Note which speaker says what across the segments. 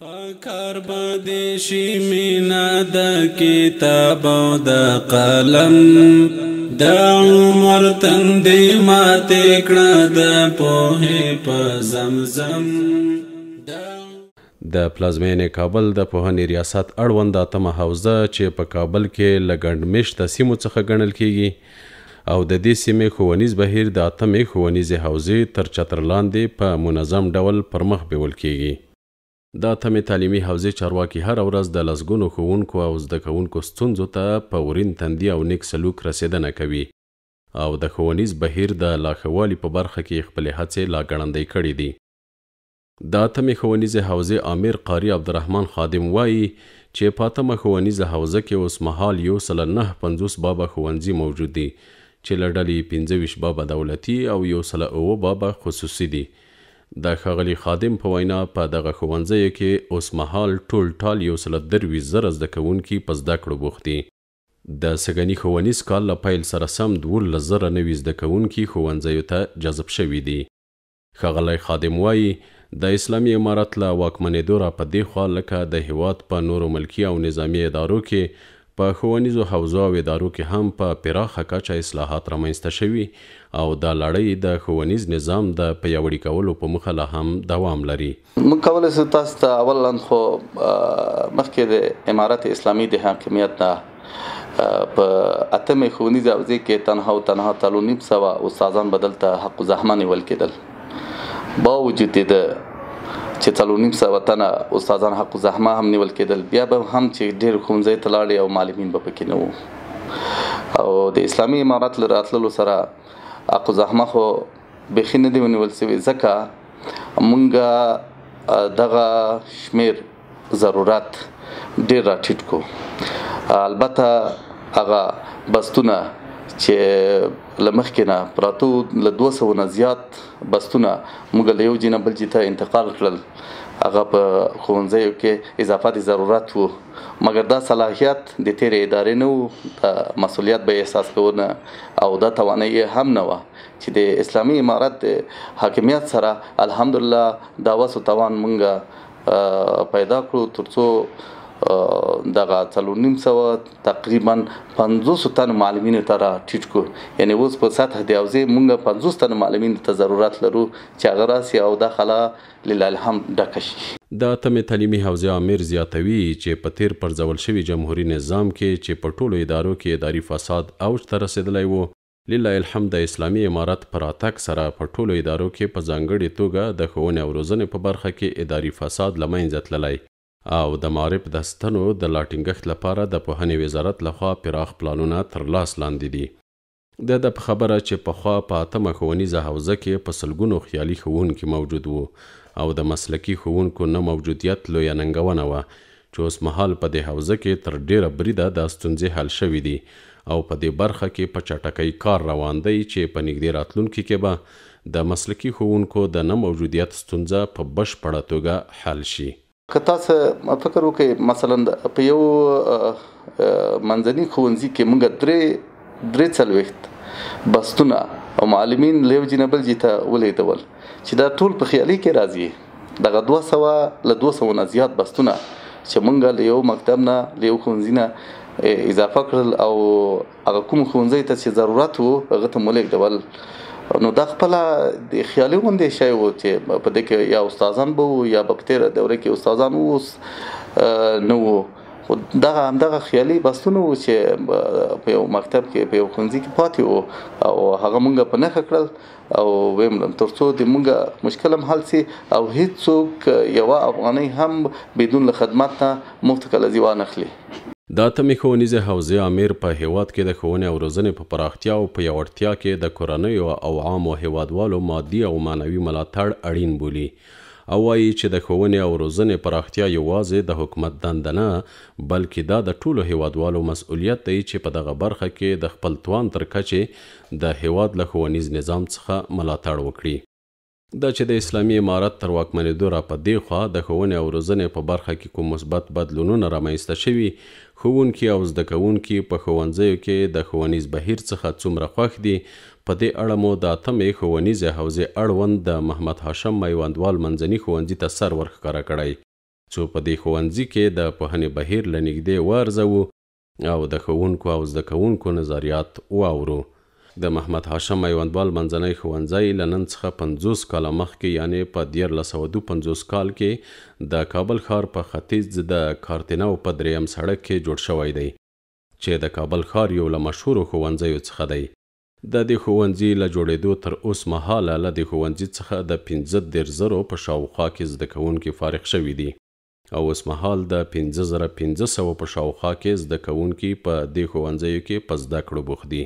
Speaker 1: پکار باندې شي مینا د کتاب او د قلم د عمر تندې ماته کړه د پوهې په زمزم د پلازمینې کابل د پوهنې ریاست اړوند اتمه حوزه چې په کابل کې له ګڼمشته سیمو څخه ګڼل کیږي او د دې سیمې ښوونیز بهیر د اتمې ښوونیزې حوزې تر چتر لاندې په منظم ډول پر مخ بیول کیږي. د اتمې تعلیمي حوزې چارواکي هر ورځ د لسګونو ښوونکو او زده کوونکو ستونزو ته په ورین تندي او نیک سلوک رسیدنه کوي او د ښوونیز بهیر د لا ښه والي په برخه کې خپلې هڅې لا ګړندۍ کړي دي. د اتمې ښوونیزې حوزې امیر قاري عبدالرحمن خادم وایي چې په اتمه ښوونیزه حوزه کې اوس مهال 150 بابه ښوونځي موجود دي چې له ډلې 25 بابه دولتي او 107 بابه خصوصي دي. د ښاغلي خادم په وینا په دغه ښوونځیو کې اوس مهال ټول 123,000 زده کوونکي په زده کړو بوخت دي. د سږني ښوونیز کال له پیل سره سم 12,000 نوي زده کوونکي ښوونځیو ته جذب شوي دي. ښاغلی خادم وایي د اسلامي امارت له واکمنېدو را په دې خوا لکه د هیواد په نورو ملکي او نظامي ادارو کې په ښوونیزو حوزو او ادارو کې هم په پراخه کچه اصلاحات رامنځته شوي او دا لړۍ د ښوونیز نظام د پیاوړي کولو په موخه لا هم دوام لري.
Speaker 2: موږ کولی شو تاسو ته اولا خو مخکې د امارت اسلامي د حاکمیت نه په اتمې ښوونیزې حوزې کې تنها 3,500 استادان بدل ته حق الزحمه نیول کېدل. با وجود د چې 3,500 تنه استادان حق الزحمه هم نیول کېدل، بیا به هم چې ډېر ښوونځي ته لاړې او معلمین به پکې نه وو او د اسلامي امارت له راتللو سره حق الزحمه خو بیخي نه دي ونیول سوي ځکه مونږ دغه شمیر ضرورت ډېر راټیټ کو. البته هغه بستونه چې له مخکې نه پراتو له 200 نه زیات بستونه موږ له یو ځای نه بل ځای ته انتقال کړل. هغه په ښوونځیو کې اضافه ضرورت و، مګر دا صلاحیت د تیرې ادارې نه و، د مسؤلیت به احساس کوو او دا توانایي هم نه وه چې د اسلامي امارت د حاکمیت سره الحمدلله دا وس و توان موږ پیدا کړو ترڅو دغه 3,500 تقریبا 50 تن معلمینو ته راټیټ کړو. یعنی اوس په سطح د حوزې موږ 50 تن معلمینو ته ضرورت لرو چې هغه راسي او دا خلا لله الحمد ډکه شي.
Speaker 1: د اتمې تعلیمي حوزې امیر زیاتوي چې په تیر پرځول شوي جمهوري نظام کې چې په ټولو ادارو کې اداري فساد اوج ته رسېدلی و، لله الحمد د اسلامي امارت په راتګ سره په ټولو ادارو کې په ځانګړې توګه د ښوونې او روزنې په برخه کې اداري فساد له منځه تللی او د معارف د ستنو د لا ټینګښت لپاره د پوهنې وزارت لخوا پراخ پلانونه تر لاس لاندې دي. د په خبره چې پخوا په اتمه ښوونیزه حوزه کې په سلګونو خیالي ښوونکي موجود وو او د مسلکي ښوونکو نه موجودیت لویه ننګونه وه چې اوس مهال په دې حوزه کې تر ډیره بریده دا ستونزې حل شوي دي او په دې برخه کې په چټکۍ کار روان دی چې په نږدې راتلونکي کې به د مسلکي ښوونکو د نه موجودیت ستونزه په بشپړه توګه حل شي.
Speaker 2: که تاسو فکر وکړئ مثلا په یو منځني ښوونځي کې موږ 43 بستونه او معلمین له یو ځای نه بل ځای ته ولیږدول چې دا ټول په خیالي کې راځي. دغه 200 نه زیات بستونه چې موږ له یو مکتب نه له یو ښوونځي نه اضافه کړل او هغه کوم ښوونځي ته چې ضرورت وو هغه ته مو لیږدول، نو دا خپله د خیالي غوندې شی و چې په دې کې یا استادان به وو یا په تېره دوره کې استادان اوس نه وو. خو همدغه خیالي بستونه وو چې په یو مکتب کې په یو ښوونځي کې پاتې وو او هغه مونږ په نښه کړل او ویم تر څو د مونږ مشکل هم حل سي او هیڅوک یوه افغانۍ هم بدون له خدمت نه مفت کلزي وانخلي.
Speaker 1: د اتمې ښوونیزې حوزې امیر په هیواد کې د ښوونې او روزنې په پراختیا او پیاوړتیا کې د کورنیو او عامو هیوادوالو مادي او معنوي ملاتړ اړین بولي او وایي چې د ښوونې او روزنې پراختیا یوازې د حکومت دنده نه بلکې دا د ټولو هیوادوالو مسؤلیت دی چې په دغه برخه کې د خپل توان تر کچې د هیواد له ښوونیز نظام څخه ملاتړ وکړي. دا چې د اسلامي امارت تر واکمنېدو را په دې خوا د ښوونې او روزنې په برخه کې کوم مثبت بدلونونه رامنځته شوي، ښوونکي او زده کوونکي په ښوونځیو کې د ښوونیز بهیر څخه څومره خوښ دي، په دې اړه مو د اتمې ښوونیزې حوزې اړوند د محمد هاشم میوندوال منځني ښوونځي ته سر ورښکاره کړی څو په دې ښوونځي کې د پوهنې بهیر له نږدې وارزوو او د ښوونکو او زده کوونکو نظریات واورو. د محمد هاشم میوندوال منځنی ښوونځی له نن څخه 50 کاله مخکې یعنې په 1952 کال کې د کابل ښار په ختیځ د کارتینو په 3م سړک کې جوړ شوی دی چې د کابل ښار یو له مشهورو ښوونځیو څخه دی. د دې ښوونځي له جوړېدو تر اوس مهاله له دې ښوونځي څخه د 15,000 په شاوخوا کې زده کوونکي فارغ شوي دي او اوس مهال د 5,500 په شاوخوا کې زده کوونکي په دې ښوونځیو کې په زده کړو بوخت دي.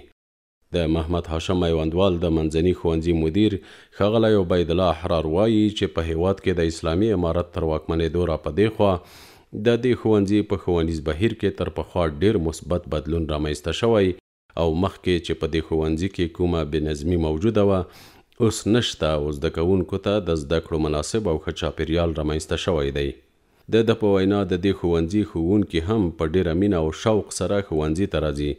Speaker 1: د محمد هاشم میوندوال د منځني ښوونځي مدیر ښاغلی عبید الله احرار وایي چې په هیواد کې د اسلامي امارت تر واکمنېدو را په دې خوا د دې ښوونځي په ښوونیز بهیر کې تر پخوا ډېر مثبت بدلون رامنځته شوی او مخکې چې په دې ښوونځي کې کومه بېنظمي موجوده وه اوس نشته او زده کوونکو ته د زده کړو مناسب او ښه چاپېریال رامنځته شوی دی. د ده په وینا د دې ښوونځي ښوونکي هم په ډېره مینه او شوق سره ښوونځي ته راځي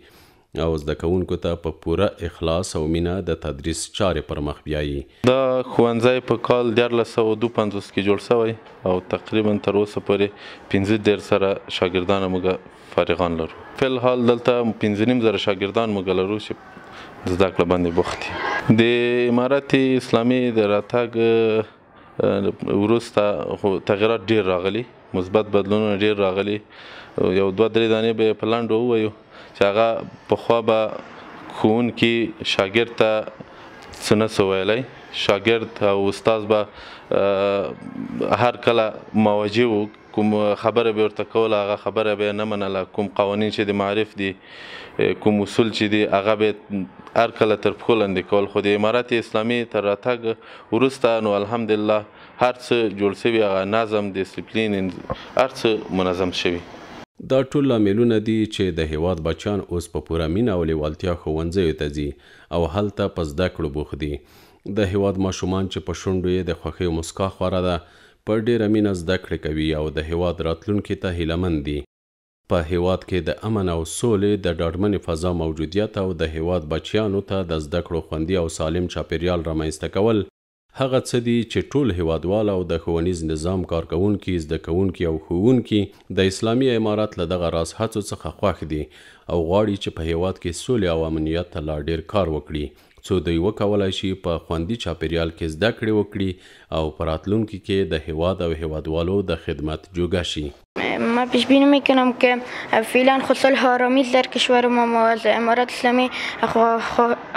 Speaker 1: او زده کوونکو ته په پوره اخلاص او مینه د تدریس چارې پر مخ بیایي.
Speaker 3: دا ښوونځی په کال 1952 کې جوړ شوی او تقریبا تر اوسه پورې 15 سره شاګردان موږ فارغان لرو. فلحال دلته 15,000 شاګردان موږ لرو چې زده کړه باندې بوخت دي. د امارت اسلامي د راتګ وروسته تغیرات ډېر راغلي، مثبت بدلونونه ډېر راغلي. یو 2-3 دانې به په لنډو ووایو چې هغه پخوا به ښوونکي شاګرد ته څه نه څه ویلی، شاګرد او استاد به هر کله مواجه و، کوم خبره به ورته کوله هغه خبره به یې نه منله، کوم قوانین چې د معرف دي، کوم اصول چې دي هغه به هر کله تر پښو لاندې کول. خو د امارت اسلامي تر راتګ وروسته نو الحمدلله هر څه جوړ شوي، هغه نظم، ډسپلین، هر څه منظم شوي.
Speaker 1: دا ټول لاملونه دي چې د هیواد بچیان اوس په پوره مینه او لیوالتیا ښوونځیو ته ځي او هلته په زده کړو بوخت دي. د هیواد ماشومان چې په شونډو یې د خوښۍ مسکا خوره ده په ډېره مینه زده کړې کوي او د هیواد راتلونکي ته هیلهمند دي. په هیواد کې د امن او سولې د ډاډمنې فضا موجودیت او د هیواد بچیانو ته د زده کړو خوندي او سالم چاپېریال رامنځته کول هغه څه دي چې ټول هیوادوال او د ښوونیز نظام کارکوونکي، زده کوونکي او ښوونکي د اسلامي امارت له دغه راز هڅو څخه خوښ دي او غواړي چې په هیواد کې سولې او امنیت ته لا ډېر کار وکړي څو دوی وکولای شي په خوندي چاپېریال کې زده کړې وکړي او په راتلونکي کې د هیواد او هیوادوالو د خدمت جوګه شي.
Speaker 4: ما پیش بینی میکنم که فعلا خود صلح و آرامی در کشور ما از امارت اسلامی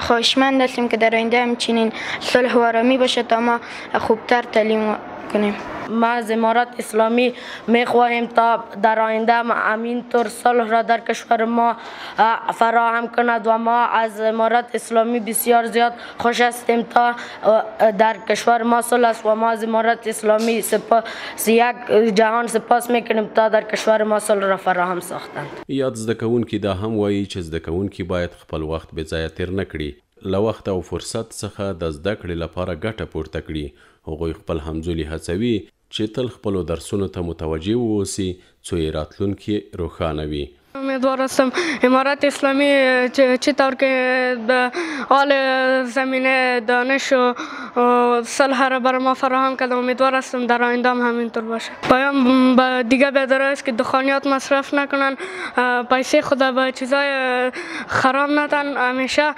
Speaker 4: خواهشمند هستیم که در آینده همچنین صلح و آرامی باشه تا ما خوبتر تعلیم کنیم.
Speaker 5: ما از امارت اسلامی میخواهیم تا در آینده همینطور صلح را در کشور ما فراهم کند و ما از امارت اسلامی بسیار زیاد خوش هستیم تا در کشور ما صلح است و ما از امارت اسلامی یک جهان سپاس میکنیم تا در کشور ما صلح را فراهم ساختند.
Speaker 1: یاد زده کوونکي دا هم وایي چې زده کوونکي باید خپل وخت بې ځایه تیر نه کړي، له وخت او فرصت څخه د زده کړې لپاره ګټه پورته کړي. هغوی خپل همزولي هڅوي چې تل خپلو درسونو ته متوجه واوسي څو یې راتلونکي روښانه وي.
Speaker 6: امیدوار هستم امارت اسلامی چطور که به حال زمینه دانش و صلح را برای ما فراهم کرده، امیدوار هستم در آینده هم همینطور باشه. پیام به دیگه بیادرها است که دخانیات مصرف نکنن، پیسه خود به چیزای خراب ندن، همیشه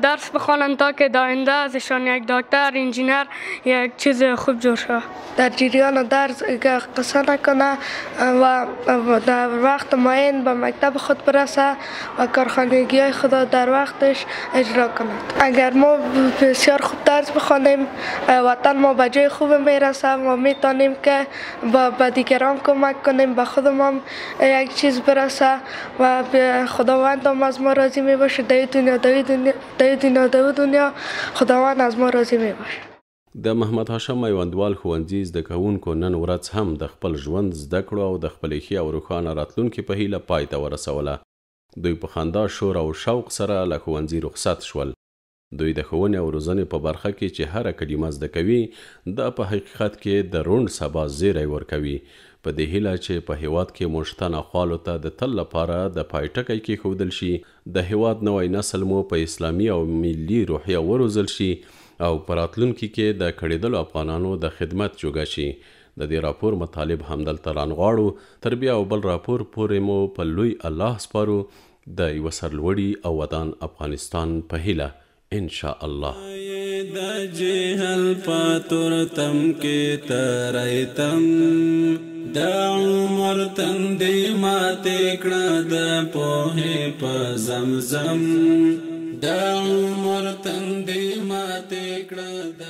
Speaker 6: درس بخوانن تا که در آینده ازشان یک دکتر، انجینر، یک چیز خوب جور شود.
Speaker 7: در جریان درس قصه نکنه و در وقت معین به مکتب خود برسه و کارخانگی های خود در وقتش اجرا کند. اگر ما بسیار خوب درس بخوانیم وطن ما به جای خوب میرسه و میتونیم که به دیگران کمک کنیم، به خودمان یک چیز برسه و خداوند هم از ما راضی می باشه. دنیا خداوند از ما راضی می باشه.
Speaker 1: د محمد هاشم میوندوال ښوونځي زده کوونکو نن ورځ هم د خپل ژوند زده کړو او د خپلې ښې او روښانه راتلونکي په هیله پای ته ورسوله. دوی په خندا، شور او شوق سره له ښوونځي رخصت شول. دوی د ښوونې او روزنې په برخه کې چې هره کلمه زده کوي دا په حقیقت کې د روڼ سبا زیری ورکوي. په دې هیله چې په هیواد کې موږ ناخوالو ته د تل لپاره د پای ټکی کېښودل شي، د هیواد نوی نسل مو په اسلامي او ملي روحیه وروزل شي او په راتلونکي کې د کړېدلو افغانانو د خدمت جوګه شي. د دې راپور مطالب همدلته رانغواړو. تر بیا او بل راپور پورې مو په لوی الله سپارو د یوه سرلوړي او ودان افغانستان په هیله ان شاء الله.
Speaker 8: د جهل پاتور تم کې ترایتم د عمر تندې ماتې کړه د پوهې په زمزم د عمر تندې ماتې کړه د